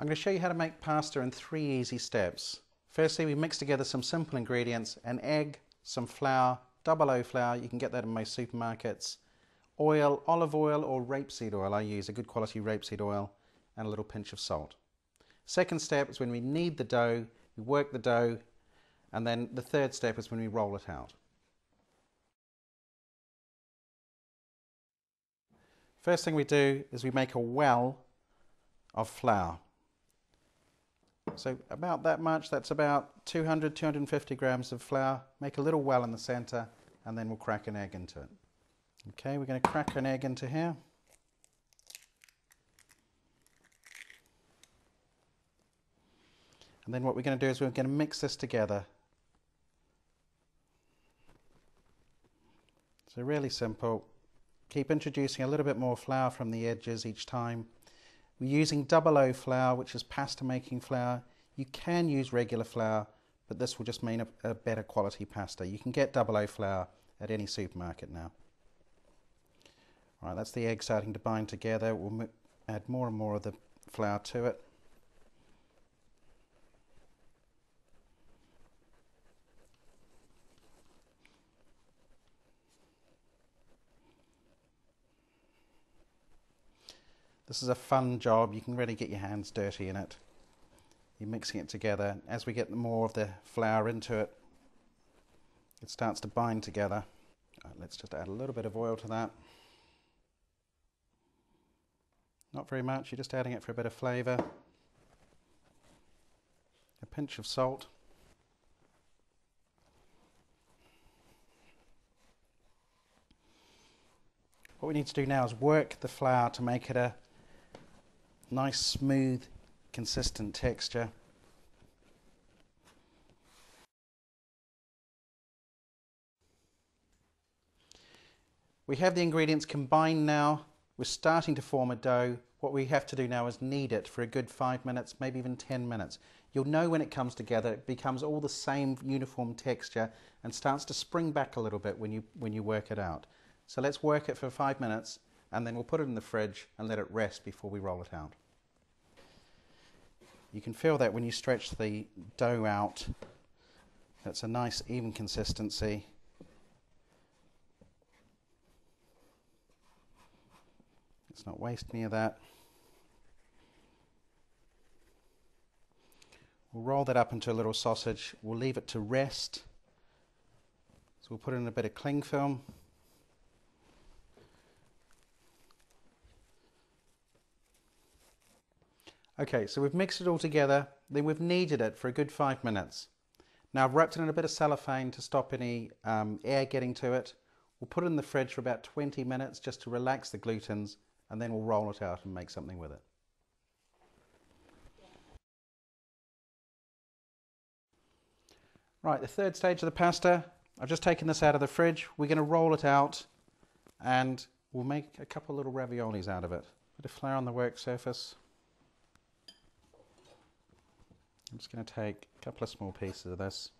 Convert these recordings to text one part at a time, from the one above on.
I'm going to show you how to make pasta in 3 easy steps. Firstly, we mix together some simple ingredients: an egg, some flour, double O flour, you can get that in most supermarkets, oil, olive oil or rapeseed oil, I use a good quality rapeseed oil, and a little pinch of salt. Second step is when we knead the dough, we work the dough, and then the third step is when we roll it out. First thing we do is we make a well of flour. So about that much, that's about 200, 250 grams of flour. Make a little well in the center, and then we'll crack an egg into it. Okay, we're going to crack an egg into here. And then what we're going to do is we're going to mix this together. So really simple. Keep introducing a little bit more flour from the edges each time. We're using double O flour, which is pasta making flour. You can use regular flour, but this will just mean a better quality pasta. You can get double O flour at any supermarket now. All right, that's the egg starting to bind together. We'll add more and more of the flour to it. This is a fun job. You can really get your hands dirty in it. You're mixing it together. As we get more of the flour into it, it starts to bind together. Right, let's just add a little bit of oil to that. Not very much, you're just adding it for a bit of flavour. A pinch of salt. What we need to do now is work the flour to make it a nice, smooth, consistent texture. We have the ingredients combined now. We're starting to form a dough. What we have to do now is knead it for a good 5 minutes, maybe even 10 minutes. You'll know when it comes together, it becomes all the same uniform texture and starts to spring back a little bit when you work it out. So let's work it for 5 minutes, and then we'll put it in the fridge and let it rest before we roll it out. You can feel that when you stretch the dough out. That's a nice even consistency. Let's not waste any of that. We'll roll that up into a little sausage. We'll leave it to rest. So we'll put in a bit of cling film. Okay, so we've mixed it all together, then we've kneaded it for a good 5 minutes. Now I've wrapped it in a bit of cellophane to stop any air getting to it. We'll put it in the fridge for about 20 minutes just to relax the glutens, and then we'll roll it out and make something with it. Right, the third stage of the pasta, I've just taken this out of the fridge. We're going to roll it out and we'll make a couple little raviolis out of it. Bit of flour on the work surface. I'm just going to take a couple of small pieces of this.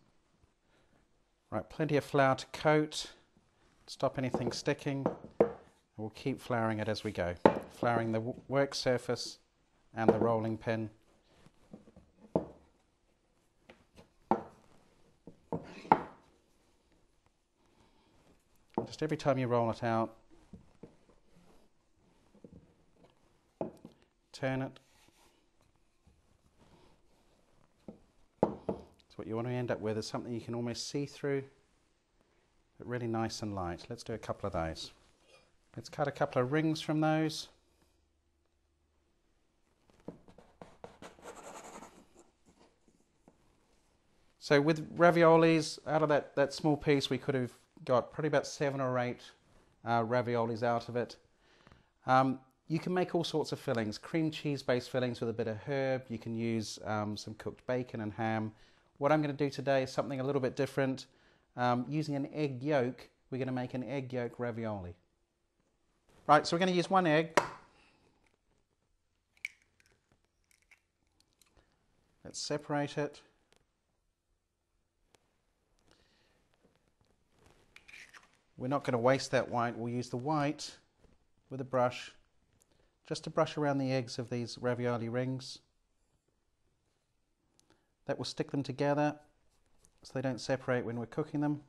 Right, plenty of flour to coat, stop anything sticking. We'll keep flouring it as we go. Flouring the work surface and the rolling pin. Just every time you roll it out, turn it. So what you want to end up with is something you can almost see through, but really nice and light. Let's do a couple of those. Let's cut a couple of rings from those. So with raviolis, out of that small piece, we could have got probably about 7 or 8 raviolis out of it. You can make all sorts of fillings, cream cheese based fillings with a bit of herb. You can use some cooked bacon and ham. What I'm going to do today is something a little bit different. Using an egg yolk, we're going to make an egg yolk ravioli. Right, so we're going to use 1 egg. Let's separate it. We're not going to waste that white. We'll use the white with a brush just to brush around the eggs of these ravioli rings. That will stick them together so they don't separate when we're cooking them.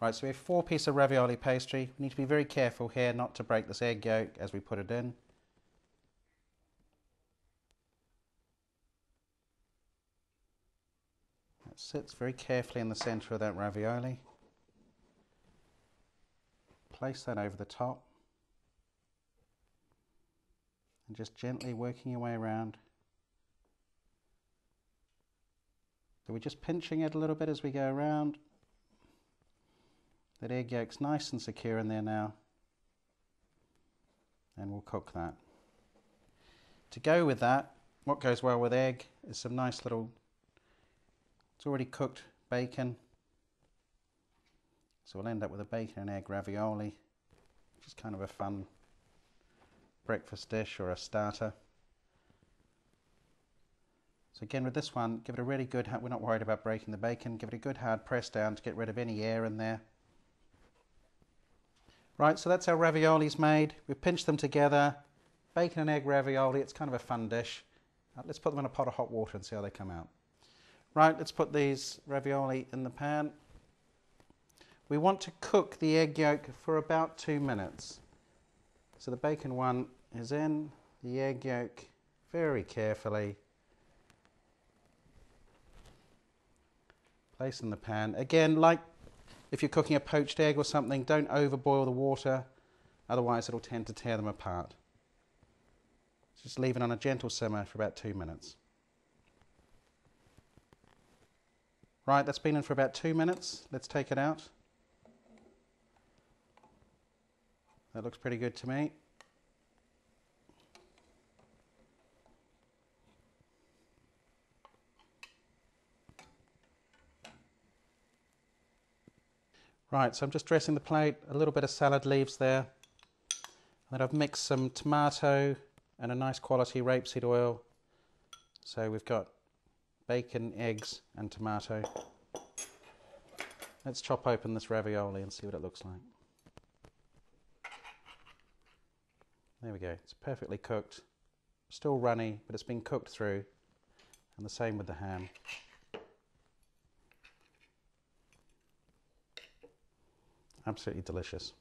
Right, so we have 4 pieces of ravioli pastry. We need to be very careful here not to break this egg yolk as we put it in. It sits very carefully in the centre of that ravioli. Place that over the top. And just gently working your way around. So we're just pinching it a little bit as we go around. That egg yolk's nice and secure in there now. And we'll cook that. To go with that, what goes well with egg is some nice little, it's already cooked bacon. So we'll end up with a bacon and egg ravioli, which is kind of a fun breakfast dish or a starter. So again with this one, give it a really good, we're not worried about breaking the bacon, give it a good hard press down to get rid of any air in there. Right, so that's our raviolis made. We've pinched them together. Bacon and egg ravioli, it's kind of a fun dish. Let's put them in a pot of hot water and see how they come out. Right, let's put these ravioli in the pan. We want to cook the egg yolk for about 2 minutes. So the bacon one is in, the egg yolk very carefully. Place in the pan. Again, like if you're cooking a poached egg or something, don't overboil the water, otherwise it'll tend to tear them apart. Just leave it on a gentle simmer for about 2 minutes. Right, that's been in for about 2 minutes. Let's take it out. That looks pretty good to me. Right, so I'm just dressing the plate, a little bit of salad leaves there. And then I've mixed some tomato and a nice quality rapeseed oil. So we've got bacon, eggs and tomato. Let's chop open this ravioli and see what it looks like. There we go, it's perfectly cooked. Still runny, but it's been cooked through. And the same with the ham. Absolutely delicious.